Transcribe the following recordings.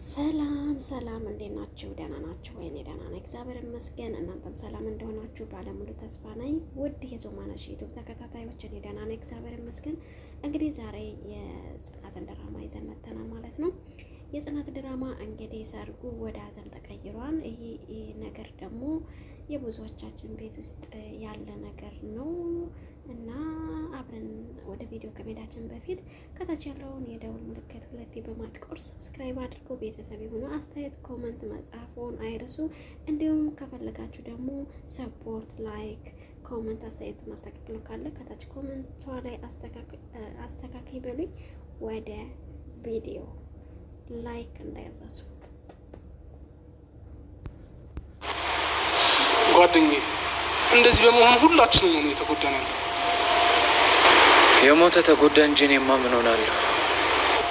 ሰላም ሰላም፣ እንዴት ናችሁ? ደህና ናችሁ ወይ? እኔ ደህና ነኝ፣ እግዚአብሔር ይመስገን። እናንተም ሰላም እንደሆናችሁ ባለሙሉ ተስፋ ነኝ። ውድ የዞማነሽ ዩቲዩብ ተከታታዮች፣ እኔ ደህና ነኝ፣ እግዚአብሔር ይመስገን። እንግዲህ ዛሬ የጽናትን ድራማ ይዘን መጥተናል ማለት ነው። የጽናት ድራማ እንግዲህ ሰርጉ ወደ ሀዘን ተቀይሯል። ይህ ነገር ደግሞ የብዙዎቻችን ቤት ውስጥ ያለ ነገር ነው እና አብረን ወደ ቪዲዮ ከመሄዳችን በፊት ከታች ያለውን የደውል ምልክት ሁለቴ በማጥቆር ሰብስክራይብ አድርገው ቤተሰብ የሆኑ አስተያየት ኮመንት መጻፉን አይርሱ። እንዲሁም ከፈለጋችሁ ደግሞ ሰፖርት ላይክ ኮመንት አስተያየት ማስተካከል ካለ ከታች ኮመንቷ ላይ አስተካክይ በሉኝ። ወደ ቪዲዮ ላይክ እንዳይረሱ። ጓደኛዬ እንደዚህ በመሆኑ ሁላችንም ነው የተጎዳን ያለው። የሞተ ተጎዳ እንጂ እኔማ ምን ሆናለሁ?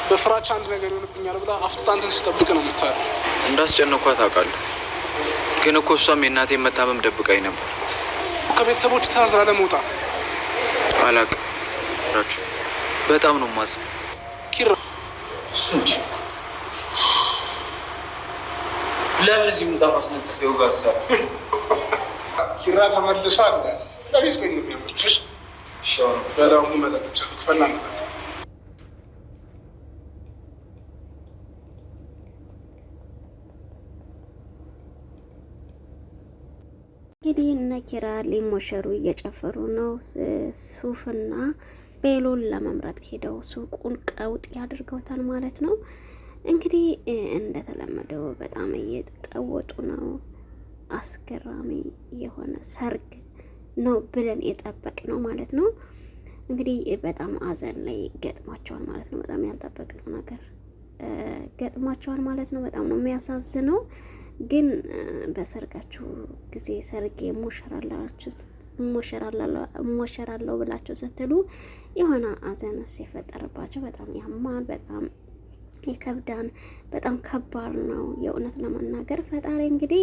በፍራቻ አንድ ነገር ይሆንብኛል ብላ አፍጥጣንትን ስጠብቅ ነው የምታድር። እንዳስጨነኳት አውቃለሁ፣ ግን እኮ እሷም የእናቴን መታመም ደብቃኝ ነበር። ከቤተሰቦች ተሳስራ ለመውጣት አላውቅም። በጣም ነው ማዝ ኪራ ለምን እዚህ ምንጣፍ አስነጥፌው ጋሳ ኪራ ተመልሶ አለ ለዚህ ስተኝ የሚያምርችሽ በዳሙ መጠጥቻ ክፈላ መጠጥ እንግዲህ እነ ኪራ ሊሞሸሩ እየጨፈሩ ነው። ሱፍና ቤሎን ለመምረጥ ሄደው ሱቁን ቀውጥ ያድርገውታል ማለት ነው። እንግዲህ እንደተለመደው በጣም እየተቀወጡ ነው። አስገራሚ የሆነ ሰርግ ነው ብለን የጠበቅ ነው ማለት ነው። እንግዲህ በጣም አዘን ላይ ገጥሟቸዋል ማለት ነው። በጣም ያልጠበቅነው ነገር ገጥሟቸዋል ማለት ነው። በጣም ነው የሚያሳዝነው። ግን በሰርጋችሁ ጊዜ ሰርጌ ሞሸራለሁ ብላችሁ ስትሉ የሆነ አዘንስ የፈጠረባቸው በጣም ያማል፣ በጣም ይከብዳን፣ በጣም ከባድ ነው የእውነት ለመናገር። ፈጣሪ እንግዲህ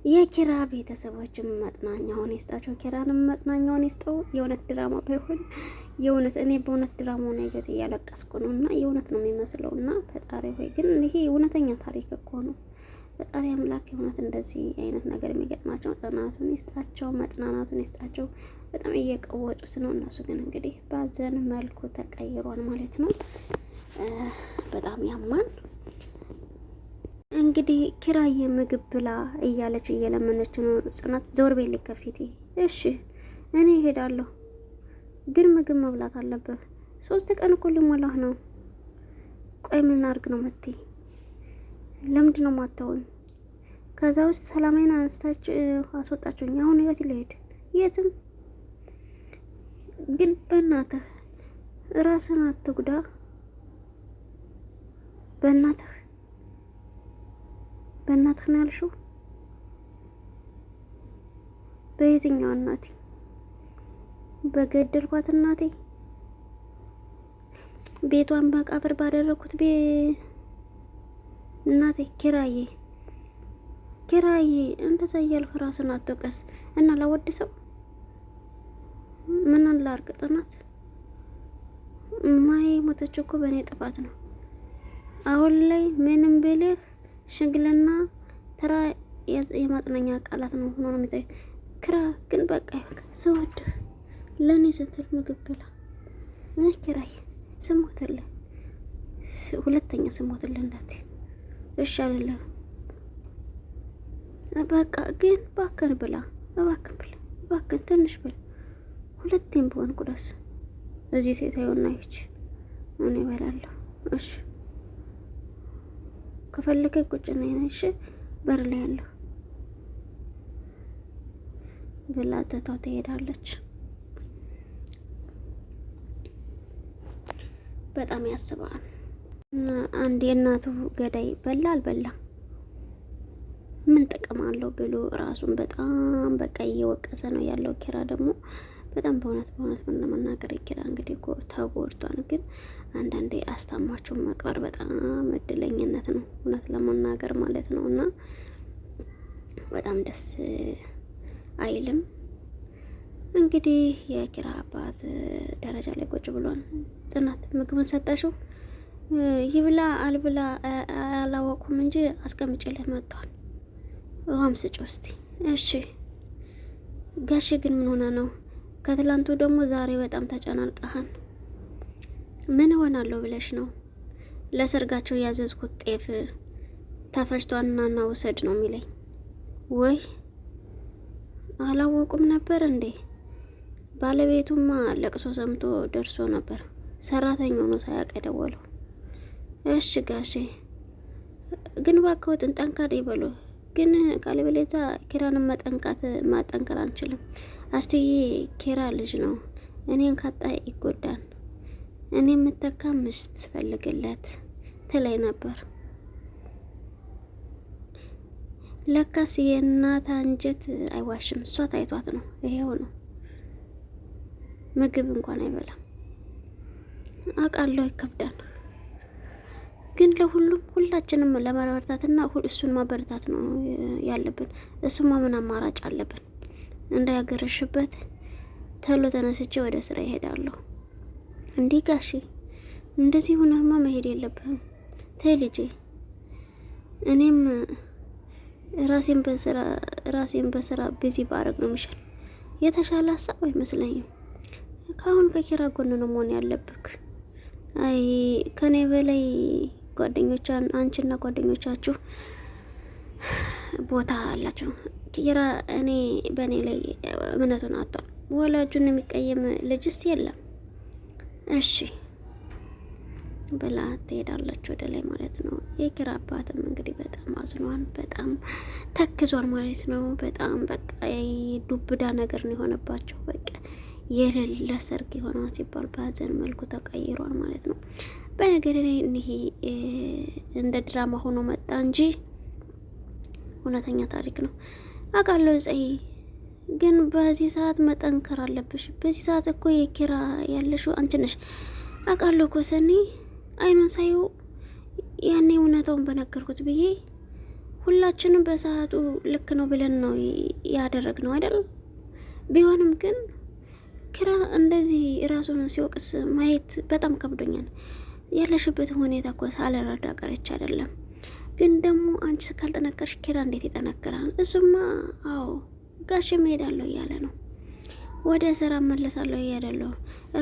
የኪራ ቤተሰቦችም መጥናኛውን ይስጣቸው፣ ኪራንም መጥናኛውን ይስጠው። የእውነት ድራማ ባይሆን የእውነት እኔ በእውነት ድራማውን ያየሁት እያለቀስኩ ነው እና የእውነት ነው የሚመስለው እና ፈጣሪ ሆይ ግን ይሄ እውነተኛ ታሪክ እኮ ነው። ፈጣሪ አምላክ የእውነት እንደዚህ አይነት ነገር የሚገጥማቸው መጥናናቱን ይስጣቸው፣ መጥናናቱን ይስጣቸው። በጣም እየቀወጡት ነው እነሱ ግን እንግዲህ ባዘን መልኩ ተቀይሯል ማለት ነው። በጣም ያማን። እንግዲህ ኪራዬ ምግብ ብላ እያለች እየለመነች ነው ጽናት። ዞር ቤት ከፊቴ። እሺ እኔ እሄዳለሁ፣ ግን ምግብ መብላት አለብህ። 3 ቀን እኮ ሊሞላህ ነው። ቆይ ምን አድርግ ነው መቴ? ለምንድን ነው ማታውን? ከዛ ውስጥ ሰላማዊን አስወጣችሁኝ። አሁን የት ልሄድ? የትም። ግን በእናትህ ራስን አትጉዳ። በእናትህ ነው ያልሽው? በየትኛው እናቴ? በገደልኳት እናቴ? ቤቷን መቃብር ባደረኩት እናቴ? ኪራዬ እንደዛ እያልክ ራስን አትወቀስ እና ላወድሰው ምን ላድርግ? ጽናት ማዬ ሞተች እኮ በእኔ ጥፋት ነው። አሁን ላይ ምንም ብልህ ሽንግልና ተራ የማጥነኛ ቃላት ነው ሆኖ ነው የሚታይ። ኪራ ግን በቃ ስወድ ለኔ ስትል ምግብ ብላ። ኪራይ ስሞትልህ፣ ሁለተኛ ስሞትልህ እንዳት እሺ አይደለም። በቃ ግን ባከን ብላ፣ ባከን ትንሽ ብላ። ሁለቴም ቢሆን ቁረስ። እዚህ ሴታዩና ይች እኔ እበላለሁ። እሺ ከፈለከ ቁጭ ነኝ። እሺ በር ላይ ያለው ብላ ተታው ትሄዳለች። በጣም ያስባል። አንድ የእናቱ ገዳይ በላ አልበላ ምን ጥቅም አለው ብሎ ራሱን በጣም በቃ እየወቀሰ ነው ያለው። ኪራ ደግሞ በጣም በእውነት ምን ለመናገር ኪራ እንግዲህ ተጎድቷል። ግን አንዳንዴ አስታማቸው መቅበር በጣም እድለኝነት ነው እውነት ለመናገር ማለት ነው። እና በጣም ደስ አይልም። እንግዲህ የኪራ አባት ደረጃ ላይ ቁጭ ብሏል። ጽናት ምግቡን ሰጠሽው? ይብላ አልብላ አላወቁም እንጂ አስቀምጬለት መጥቷል። ውሃም ስጭ ውስቲ። እሺ ጋሼ ግን ምን ሆነ ነው? ከትላንቱ ደግሞ ዛሬ በጣም ተጨናንቀሃን። ምን ሆናለሁ ብለሽ ነው? ለሰርጋቸው ያዘዝኩት ጤፍ ተፈጭቷና ውሰድ ነው የሚለኝ። ወይ አላወቁም ነበር እንዴ? ባለቤቱማ ለቅሶ ሰምቶ ደርሶ ነበር። ሰራተኛው ነው ሳያውቅ የደወለው። እሺ ጋሼ ግን እባክዎትን ጠንካራ ይበሉ። ግን ካለበለዚያ ኪራን ማጠንከር አንችልም። አስቱዬ ኪራ ልጅ ነው፣ እኔን ካጣ ይጎዳል። እኔ የምተካ ሚስት ፈልግለት ትለኝ ነበር። ለካስ የእናት አንጀት አይዋሽም። እሷ ታይቷት ነው። ይሄው ነው። ምግብ እንኳን አይበላም። አውቃለሁ ይከብዳል። ግን ሁላችንም ለማበረታትና እሱን ማበረታት ነው ያለብን። እሱማ ምን አማራጭ አለብን? እንዳያገረሽበት ተሎ ተነስቼ ወደ ስራ ይሄዳለሁ። እንዲህ ጋሼ እንደዚህ ሆነህማ መሄድ የለብህም። ተይ ልጄ፣ እኔም ራሴን በስራ ቢዚ ባረግ ነው የሚሻል። የተሻለ ሀሳብ አይመስለኝም። ከአሁን ከኪራ ጎን ነው መሆን ያለብክ። አይ ከኔ በላይ አንቺና ጓደኞቻችሁ ቦታ አላችሁ። ኪራ በእኔ ላይ እምነቱን አጥቷል። ወላጁን የሚቀየም ልጅስ የለም። እሺ ብላ ትሄዳለች ወደ ላይ ማለት ነው። የኪራ አባትም እንግዲህ በጣም አዝኗል፣ በጣም ተክዟል ማለት ነው። በጣም በቃ ዱብዳ ነገር ነው የሆነባቸው። በቃ የሌለ ሰርግ የሆነው ሲባል በሀዘን መልኩ ተቀይሯል ማለት ነው። በነገር ላይ ይሄ እንደ ድራማ ሆኖ መጣ እንጂ እውነተኛ ታሪክ ነው። አውቃለሁ ፀይ፣ ግን በዚህ ሰዓት መጠንከር አለብሽ። በዚህ ሰዓት እኮ የኪራ ያለሽው አንቺ ነሽ። አውቃለሁ እኮ ሰኒ፣ አይኑን ሳየው ያኔ እውነታውን በነገርኩት ብዬ ሁላችንም በሰዓቱ ልክ ነው ብለን ነው ያደረግነው አይደል? ቢሆንም ግን ኪራ እንደዚህ ራሱን ሲወቅስ ማየት በጣም ከብዶኛል። ያለሽበትን ሁኔታ እኮ ሳልረዳ ቀረች አይደለም። ግን ደግሞ አንቺ ካልጠነከርሽ ኪራ እንዴት ይጠነክራል? እሱማ አዎ ጋሽ እሄዳለሁ እያለ ነው፣ ወደ ስራ መለሳለሁ እያለ ነው፣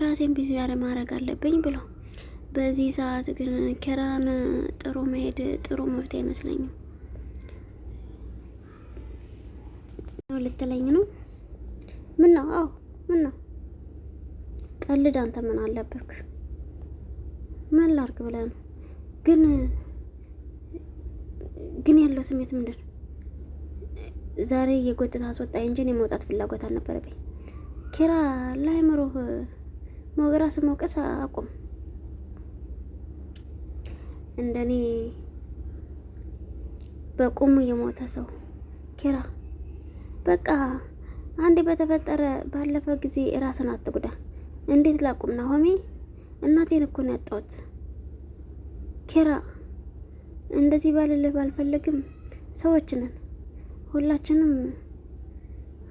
ራሴን ቢዚ ማድረግ አለብኝ ብሎ። በዚህ ሰዓት ግን ኪራን ጥሩ መሄድ ጥሩ መብት አይመስለኝም። ልትለኝ ነው? ምን ነው? አዎ ምን ነው? ቀልድ። አንተ ምን አለብክ? ምን ላርግ ብለህ ነው? ግን ያለው ስሜት ምንድን? ዛሬ የጎትታ አስወጣኝ እንጂ የመውጣት ፍላጎት አልነበረብኝ። ኪራ ለአይምሮህ ራስ መውቀስ አቁም። እንደኔ በቁሙ የሞተ ሰው ኪራ፣ በቃ አንዴ በተፈጠረ ባለፈ ጊዜ ራስን አትጉዳ። እንዴት ላቁም ናሆሜ? እናቴን እኮ ነው ያጣሁት። ኪራ እንደዚህ ባልልህ ባልፈልግም ሰዎች ነን።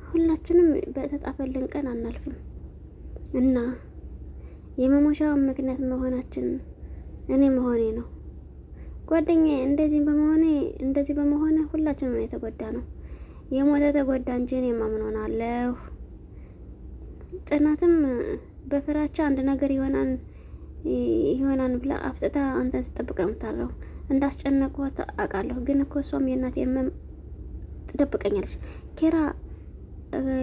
ሁላችንም በተጣፈልን ቀን አናልፍም እና የመሞሻ ምክንያት መሆናችን እኔ መሆኔ ነው። ጓደኛዬ እንደዚህ በመሆነ ሁላችንም ነው የተጎዳ ነው። የሞተ ተጎዳ እንጂ እኔ ምን ሆናለሁ? ጽናትም በፍራቻ አንድ ነገር ይሆናን ብላ አፍጥታ አንተን ስጠብቅ ነው የምታረው። እንዳስጨነቅኳት አውቃለሁ፣ ግን እኮ እሷም የእናት የመም ትደብቀኛለች። ኪራ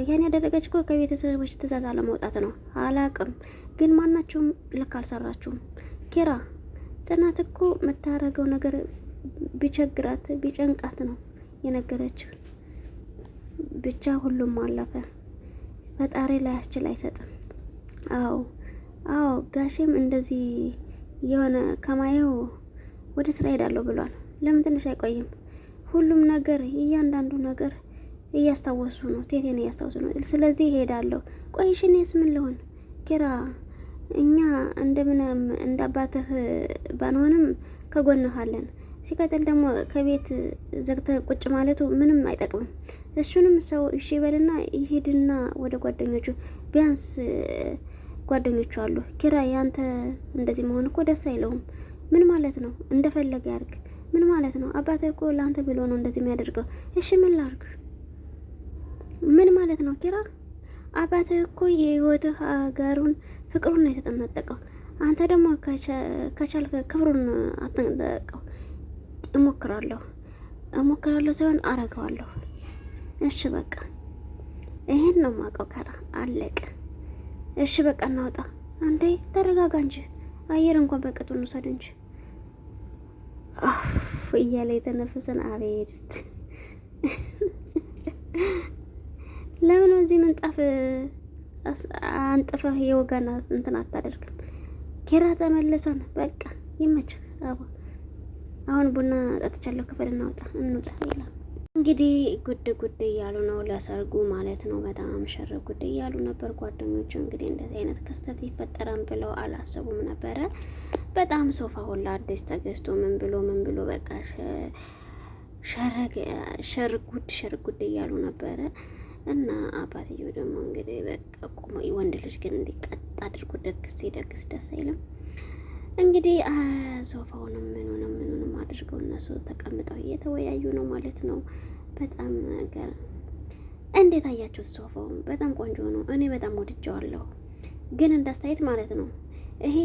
ያን ያደረገች እኮ ከቤተሰቦች ትእዛዝ አለመውጣት ነው። አላቅም፣ ግን ማናችሁም ልክ አልሰራችሁም። ኪራ ጽናት እኮ የምታረገው ነገር ቢቸግራት ቢጨንቃት ነው የነገረችው። ብቻ ሁሉም አለፈ። ፈጣሪ ላይ ያስችል አይሰጥም። አዎ ጋሼም እንደዚህ የሆነ ከማየው ወደ ስራ ሄዳለሁ ብሏል። ለምን ትንሽ አይቆይም? ሁሉም ነገር እያንዳንዱ ነገር እያስታወሱ ነው፣ ቴቴን እያስታወሱ ነው። ስለዚህ ሄዳለሁ። ቆይሽ እኔስ ምን ልሆን? ኪራ እኛ እንደምንም እንዳባትህ ባንሆንም ከጎንህ አለን። ሲቀጥል ደግሞ ከቤት ዘግተህ ቁጭ ማለቱ ምንም አይጠቅምም። እሱንም ሰው እሺ ይበልና ይሄድና ወደ ጓደኞቹ፣ ቢያንስ ጓደኞቹ አሉ። ኪራ ያንተ እንደዚህ መሆን እኮ ደስ አይለውም። ምን ማለት ነው? እንደፈለገ ያርግ። ምን ማለት ነው? አባትህ እኮ ለአንተ ብሎ ነው እንደዚህ የሚያደርገው። እሺ ምን ላድርግ? ምን ማለት ነው ኪራ? አባትህ እኮ የህይወትህ አጋሩን ፍቅሩን ነው የተጠነጠቀው። አንተ ደግሞ ከቻልክ ክብሩን አትጠነቀቀው። እሞክራለሁ ሳይሆን አረገዋለሁ። እሺ በቃ ይሄን ነው የማውቀው ኪራ፣ አለቀ። እሺ በቃ እናውጣ። አንዴ ተረጋጋ እንጂ አየር እንኳን በቅጡ እንውሰድ እንጂ እያለ የተነፈሰን። አቤት ለምን እዚህ ምንጣፍ አንጥፈህ የወጋና እንትን አታደርግም? ኪራ ተመልሰን በቃ ይመችህ። አሁን ቡና ጠጥቻለሁ፣ ክፍል እንውጣ ይላል። እንግዲህ ጉድ እያሉ ነው ለሰርጉ ማለት ነው። በጣም ሸር ጉድ እያሉ ነበር ጓደኞቹ። እንግዲህ እንደዚህ አይነት ክስተት ይፈጠራል ብለው አላሰቡም ነበረ። በጣም ሶፋ ሁላ አዲስ ተገዝቶ ምን ብሎ በቃ ሸር ጉድ እያሉ ነበረ። እና አባትየው ደግሞ እንግዲህ በቃ ቆሞ ወንድ ልጅ ግን እንዲቀጥ አድርጎ ደግስ ደስ አይልም። እንግዲህ ሶፋውንም ምኑንም አድርገው እነሱ ተቀምጠው እየተወያዩ ነው ማለት ነው። በጣም ነገር እንዴት አያችሁት? ሶፋው በጣም ቆንጆ ነው። እኔ በጣም ወድጀዋለሁ። ግን እንዳስተያየት ማለት ነው ይሄ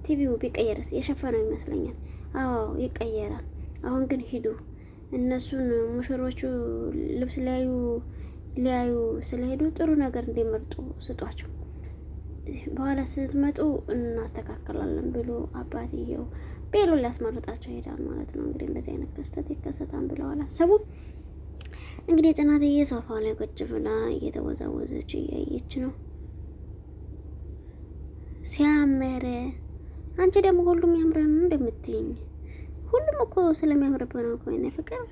ቲቪው ቢቀየርስ? የሸፈነው ይመስለኛል። አዎ ይቀየራል። አሁን ግን ሂዱ እነሱን ሙሽሮቹ ልብስ ሊያዩ ስለሄዱ ጥሩ ነገር እንዲመርጡ ስጧቸው። በኋላ ስትመጡ እናስተካክላለን ብሎ አባትየው ቤሎ ሊያስመርጣቸው ይሄዳል ማለት ነው። እንግዲህ እንደዚህ አይነት ክስተት ይከሰታል ብለው አላሰቡም። እንግዲህ ጽናትዬ ሶፋ ላይ ቁጭ ብላ እየተወዛወዘች እያየች ነው። ሲያምር አንቺ ደግሞ ሁሉም ያምራል ነው እንደምትይኝ? ሁሉም እኮ ስለሚያምርበት ነው እኮ የኔ ፍቅር።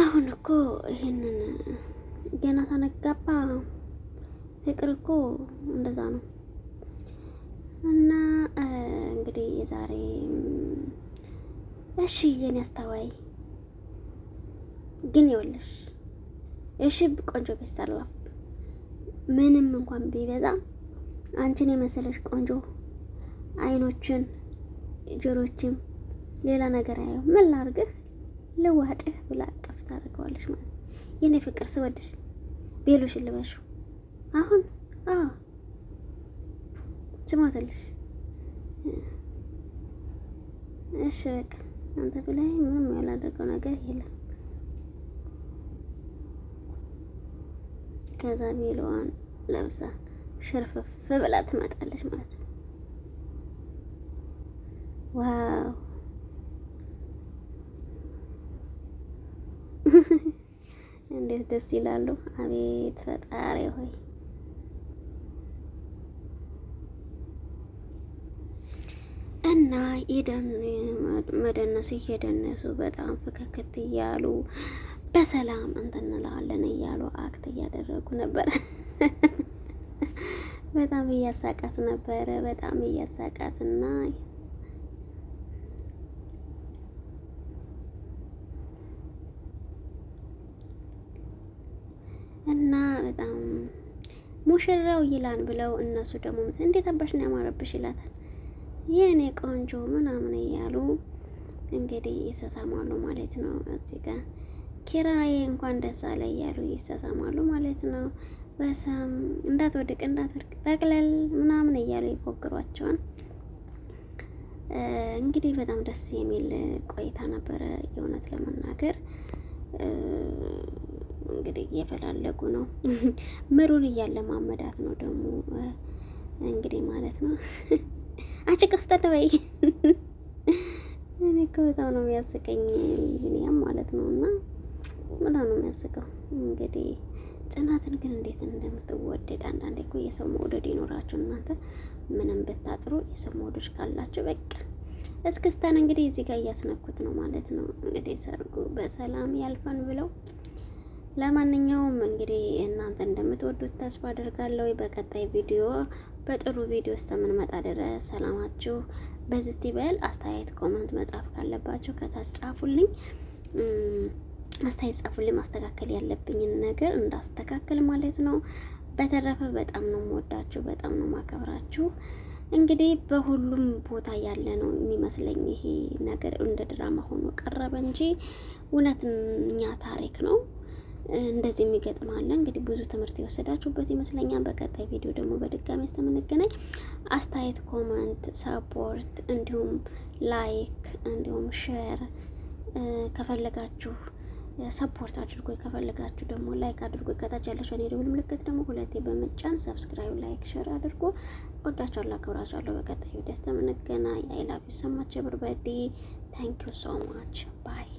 አሁን እኮ ይሄንን ገና ተነጋባ ፍቅር እኮ እንደዛ ነው። እና እንግዲህ የዛሬ እሺ የኔ አስተዋይ ግን ይኸውልሽ እሺ ቆንጆ ቢሰራ ምንም እንኳን ቢበዛ አንቺን የመሰለሽ ቆንጆ አይኖችን ጆሮችም ሌላ ነገር አየው ምን ላርግህ ለዋጥህ ብላ አቀፍ ታደርገዋለሽ ማለት የኔ ፍቅር ስወድሽ ቤሎሽን ልበሹ አሁን ስሞተልሽ እሺ በቃ አንተ ብላይ ምንም ያላደረገው ነገር የለም። ከዛ ቤሎዋን ለብሳ ሽርፍፍ ብላ ትመጣለች ማለት ነው። ዋው እንዴት ደስ ይላሉ! አቤት ፈጣሪ ሆይ! እና መደነስ እየደነሱ በጣም ፍክክት እያሉ በሰላም እንላለን እያሉ አክት እያደረጉ ነበር። በጣም እያሳቃት ነበረ። በጣም እያሳቃትና እና በጣም ሙሽራው ይላን ብለው እነሱ ደግሞ እንዴት አባሽ ነው ያማረብሽ ይላታል። የኔ ቆንጆ ምናምን እያሉ እንግዲህ ይሰሳማሉ ማለት ነው። እዚህ ጋር ኪራዬ እንኳን ደስ አለ እያሉ ይሰሳማሉ ማለት ነው። በሰም እንዳትወድቅ እንዳትወድቅ ጠቅለል ምናምን እያሉ ይፎክሯቸዋል። እንግዲህ በጣም ደስ የሚል ቆይታ ነበረ የእውነት ለመናገር እንግዲህ እየፈላለጉ ነው። ምሩን እያለማመዳት ነው ደግሞ እንግዲህ ማለት ነው። አንቺ ከፍተን በይ እኔ እኮ በጣም ነው የሚያስቀኝ ቢኒያም ማለት ነው። እና በጣም ነው የሚያስቀው። እንግዲህ ጽናትን ግን እንዴት እንደምትወደድ አንዳንዴ እኮ የሰው መውደድ ይኖራችሁ እናንተ ምንም ብታጥሩ የሰው መውደድ ካላችሁ በቃ እስክስታን እንግዲህ እዚህ ጋር እያስነኩት ነው ማለት ነው። እንግዲህ ሰርጉ በሰላም ያልፈን ብለው ለማንኛውም እንግዲህ እናንተ እንደምትወዱት ተስፋ አደርጋለሁ። በቀጣይ ቪዲዮ በጥሩ ቪዲዮ እስከምንመጣ ድረስ ሰላማችሁ በዚህ ይበል። አስተያየት ኮሜንት መጻፍ ካለባችሁ ከታች ጻፉልኝ። አስተያየት ጻፉልኝ። ማስተካከል ያለብኝን ነገር እንዳስተካከል ማለት ነው። በተረፈ በጣም ነው የምወዳችሁ፣ በጣም ነው ማከብራችሁ። እንግዲህ በሁሉም ቦታ ያለ ነው የሚመስለኝ ይሄ ነገር እንደ ድራማ ሆኖ ቀረበ እንጂ እውነተኛ ታሪክ ነው። እንደዚህ የሚገጥማለ እንግዲህ ብዙ ትምህርት የወሰዳችሁበት ይመስለኛል። በቀጣይ ቪዲዮ ደግሞ በድጋሚ እስከምንገናኝ አስተያየት፣ ኮመንት፣ ሰፖርት እንዲሁም ላይክ እንዲሁም ሼር ከፈለጋችሁ ሰፖርት አድርጎ ከፈለጋችሁ ደግሞ ላይክ አድርጎ ከታች ያለችው የደወል ምልክት ደግሞ ሁለቴ በመጫን ሰብስክራይብ፣ ላይክ፣ ሼር አድርጎ ወዳችኋለሁ፣ አከብራችኋለሁ። በቀጣዩ ደስታ ምንገናኝ። አይ ላቭ ዩ ሶ ማች ኤቨሪባዲ ታንክ ዩ ሶ ማች ባይ